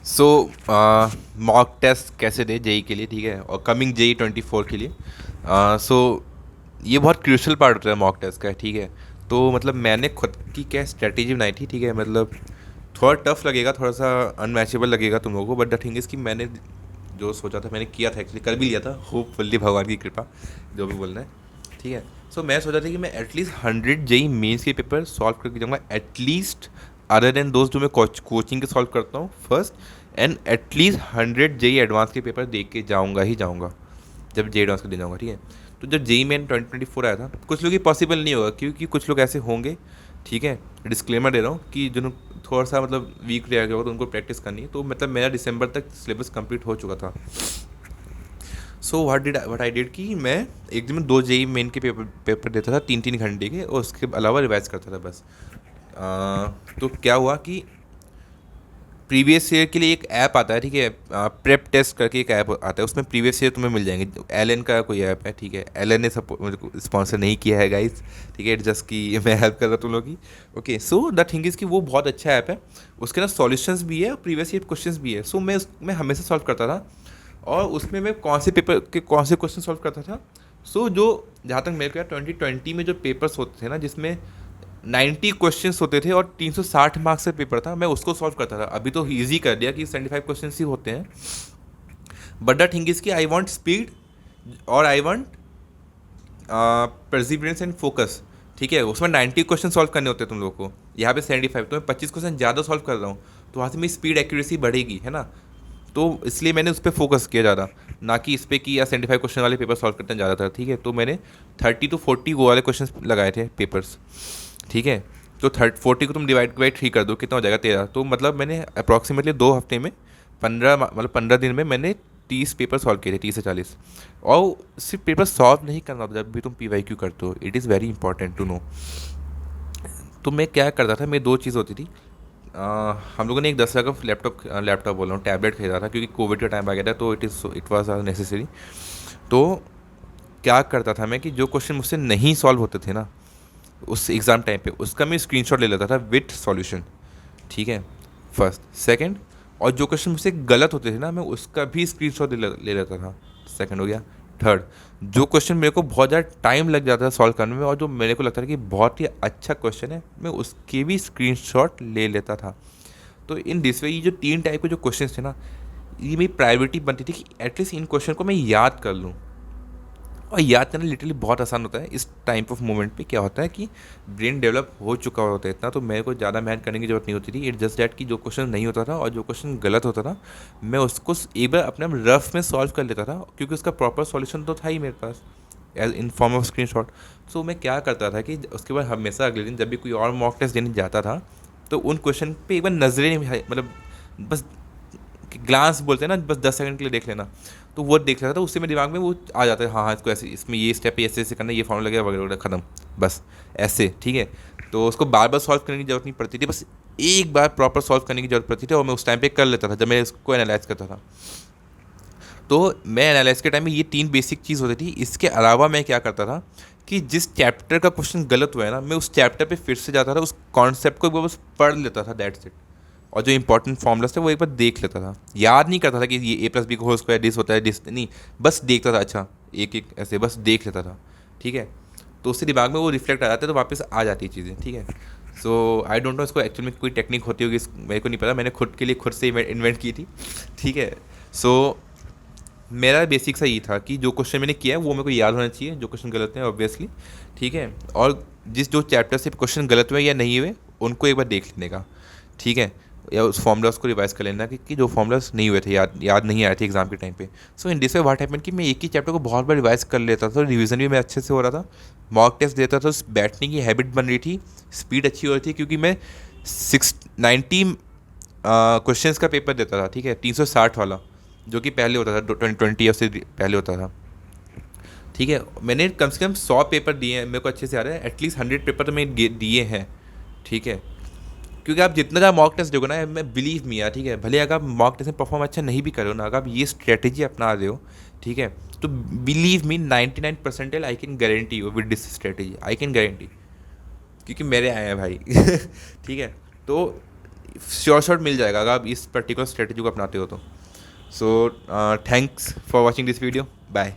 सो mock test कैसे दे JEE के लिए, ठीक है, और कमिंग जेई 24 के लिए। सो ये बहुत क्रूशल पार्ट होता है मॉक टेस्ट का, ठीक है। तो मतलब मैंने खुद की क्या स्ट्रेटेजी बनाई थी, ठीक है, मतलब थोड़ा टफ लगेगा, थोड़ा सा अनमैचेबल लगेगा तुम लोगों को, बट द थिंग इज़ कि मैंने जो सोचा था मैंने किया था, एक्चुअली कर भी लिया था, होपफुली भगवान की कृपा, जो भी बोलना है, ठीक है। सो मैं सोचा था कि मैं एटलीस्ट 100 जेई मेंस के पेपर सॉल्व करके जाऊँगा, एटलीस्ट, अदर देन दोस्त जो मैं कोचिंग के सॉल्व करता हूँ first, and at least 100 JEE advance के पेपर दे के जाऊँगा ही जाऊँगा, जब जेई एडवांस के दे जाऊँगा, ठीक है। तो जब जेई मेन 2024 आया था, कुछ लोग ये पॉसिबल नहीं होगा क्योंकि कुछ लोग ऐसे होंगे, ठीक है, डिस्क्लेमर दे रहा हूँ, कि जिन्हों थोड़ा सा मतलब वीक रह गया होगा तो उनको प्रैक्टिस करनी है। तो मतलब मेरा दिसंबर तक सिलेबस कंप्लीट हो चुका था। सो व्हाट आई डिड कि मैं एक दिन में 2 जेई मेन के पेपर देता था, 3-3 घंटे के, और उसके अलावा रिवाइज करता था बस। तो क्या हुआ कि प्रीवियस ईयर के लिए एक ऐप आता है, ठीक है, प्रेप टेस्ट करके एक ऐप आता है, उसमें प्रीवियस ईयर तुम्हें मिल जाएंगे। एलन का कोई ऐप है, ठीक है, एलन ने सब मुझे स्पॉन्सर नहीं किया है गाइस, ठीक है, जस्ट कि मैं हेल्प कर रहा हूँ तुम लोग की। Okay, so the thing is कि वो बहुत अच्छा ऐप है, उसके ना सॉल्यूशंस भी है और प्रीवियस ईयर क्वेश्चंस भी है। सो मैं हमेशा सॉल्व करता था, और उसमें मैं कौन से पेपर के कौन से क्वेश्चन सॉल्व करता था। सो जो जहाँ तक मेरे को यार 2020 में जो पेपर्स होते थे ना, जिसमें 90 क्वेश्चंस होते थे और 360 मार्क्स से पेपर था, मैं उसको सॉल्व करता था। अभी तो ईजी कर दिया कि 75 क्वेश्चंस ही होते हैं, बट द थिंग इज़ कि आई वांट स्पीड, और I want perseverance and focus, ठीक है। उसमें 90 क्वेश्चन सॉल्व करने होते हैं तुम लोग को, यहाँ पे 75, तो मैं 25 क्वेश्चन ज़्यादा सॉल्व कर रहा हूँ, तो वहाँ से मेरी स्पीड एक्यूरेसी बढ़ेगी, है ना। तो इसलिए मैंने उस पर फोकस किया ज़्यादा, ना कि इस पर कि या 75 क्वेश्चन वाले पेपर सॉल्व करते हैं ज़्यादातर, ठीक है। तो मैंने 30 to 40 वो वाले क्वेश्चन लगाए थे पेपर्स, ठीक है। तो 40 को तुम डिवाइड बाई 3 कर दो, कितना हो जाएगा, 13। तो मतलब मैंने अप्रॉक्सीमेटली 2 हफ्ते में 15, मतलब 15 दिन में मैंने 30 पेपर सॉल्व किए थे, 30 से 40। और सिर्फ पेपर सॉल्व नहीं करना होता जब भी तुम PYQ करते हो, it is very important to know. तो मैं क्या करता था, मेरी दो चीज़ होती थी। हम लोगों ने एक 10 हज़ार का लैपटॉप बोल रहा हूँ, टैबलेट खरीदा था, क्योंकि कोविड का टाइम आ गया था, तो इट वॉज नेसेसरी। तो क्या करता था मैं कि जो क्वेश्चन मुझसे नहीं सॉल्व होते थे ना उस एग्ज़ाम टाइम पे, उसका मैं स्क्रीनशॉट ले लेता था विथ सॉल्यूशन, ठीक है, फर्स्ट। सेकंड, और जो क्वेश्चन मुझसे गलत होते थे ना, मैं उसका भी स्क्रीनशॉट ले लेता था, सेकंड हो गया। थर्ड, जो क्वेश्चन मेरे को बहुत ज़्यादा टाइम लग जाता था सॉल्व करने में, और जो मेरे को लगता था कि बहुत ही अच्छा क्वेश्चन है, मैं उसके भी स्क्रीनशॉट ले लेता था। तो इन दिस वे ये जो 3 टाइप के जो क्वेश्चन थे ना, ये मेरी प्रायोरिटी बनती थी कि एटलीस्ट इन क्वेश्चन को मैं याद कर लूँ। और याद करना लिटरली बहुत आसान होता है। इस टाइप ऑफ मोमेंट पे क्या होता है कि ब्रेन डेवलप हो चुका होता है इतना, तो मेरे को ज़्यादा मेहनत करने की जरूरत नहीं होती थी। इट जस्ट डैट कि जो क्वेश्चन नहीं होता था और जो क्वेश्चन गलत होता था, मैं उसको एक बार अपने रफ में सॉल्व कर लेता था, क्योंकि उसका प्रॉपर सॉल्यूशन तो था ही मेरे पास, as in form of screenshot. So मैं क्या करता था कि उसके बाद हमेशा अगले दिन जब भी कोई और मॉक टेस्ट देने जाता था, तो उन क्वेश्चन पे एक बार नजरें, मतलब बस ग्लांस बोलते हैं ना, बस 10 सेकंड के लिए देख लेना, तो वो देख लेता था। उससे मेरे दिमाग में वो आ जाता है, हाँ हाँ इसको ऐसे, इसमें ये स्टेप ऐसे ऐसे करना, ये फॉर्मूला लगेगा वगैरह वगैरह, खत्म, बस ऐसे, ठीक है। तो उसको बार बार सॉल्व करने की जरूरत नहीं पड़ती थी, बस एक बार प्रॉपर सॉल्व करने की जरूरत पड़ती थी, और मैं उस टाइम पे कर लेता था जब मैं इसको एनालाइज करता था। तो मैं एनालाइज के टाइम में ये 3 बेसिक चीज़ होती थी। इसके अलावा मैं क्या करता था कि जिस चैप्टर का क्वेश्चन गलत हुआ है ना, मैं उस चैप्टर पे फिर से जाता था, उस कॉन्सेप्ट को एक बार बस पढ़ लेता था, दैट्स इट। और जो इंपॉर्टेंट फॉर्मूलाज थे वो एक बार देख लेता था, याद नहीं करता था कि ये A+B का होल स्क्वायर दिस होता है, दिस नहीं, बस देखता था, अच्छा एक एक ऐसे बस देख लेता था, ठीक है। तो उससे दिमाग में वो रिफ्लेक्ट आ जाता है, तो वापस आ जाती है चीज़ें, ठीक है। सो आई डोंट नो इसको एक्चुअली में कोई टेक्निक होती होगी, मेरे को नहीं पता, मैंने खुद के लिए खुद से इन्वेंट की थी, ठीक है। सो मेरा बेसिक सा ये था कि जो क्वेश्चन मैंने किया है वो मेरे को याद होना चाहिए, जो क्वेश्चन गलत हैं ऑब्वियसली, ठीक है। और जिस जो चैप्टर से क्वेश्चन गलत हुए या नहीं हुए, उनको एक बार देख लेने का, ठीक है, या उस फॉर्मूलाज को रिवाइज कर लेना कि जो फॉर्मूलाज नहीं हुए थे, याद नहीं आए थे एग्जाम के टाइम पे। So in this way what happened कि मैं एक ही चैप्टर को बहुत बार रिवाइज कर लेता था, रिवीजन भी मैं अच्छे से हो रहा था, मॉक टेस्ट देता था, बैठने की हैबिट बन रही थी, स्पीड अच्छी हो रही थी, क्योंकि मैं 690 क्वेश्चन का पेपर देता था, ठीक है, 360 वाला, जो कि पहले होता था 2020 या उससे पहले होता था, ठीक है। मैंने कम से कम 100 पेपर दिए हैं, मेरे को अच्छे से आ रहा है, एटलीस्ट 100 पेपर तो मैंने दिए हैं, ठीक है। क्योंकि आप जितना ज़्यादा मॉक टेस्ट दोगे ना, मैं बिलीव मी यार, ठीक है, भले अगर आप मॉक टेस्ट में परफॉर्म अच्छा नहीं भी करो ना, अगर आप ये स्ट्रेटेजी अपना रहे हो, ठीक है, तो believe me 99% I can guarantee you with this strategy, I can guarantee, क्योंकि मेरे आए हैं भाई ठीक है। तो श्योर शॉट मिल जाएगा अगर आप इस पर्टिकुलर स्ट्रेटजी को अपनाते हो तो। So thanks for watching this video, bye.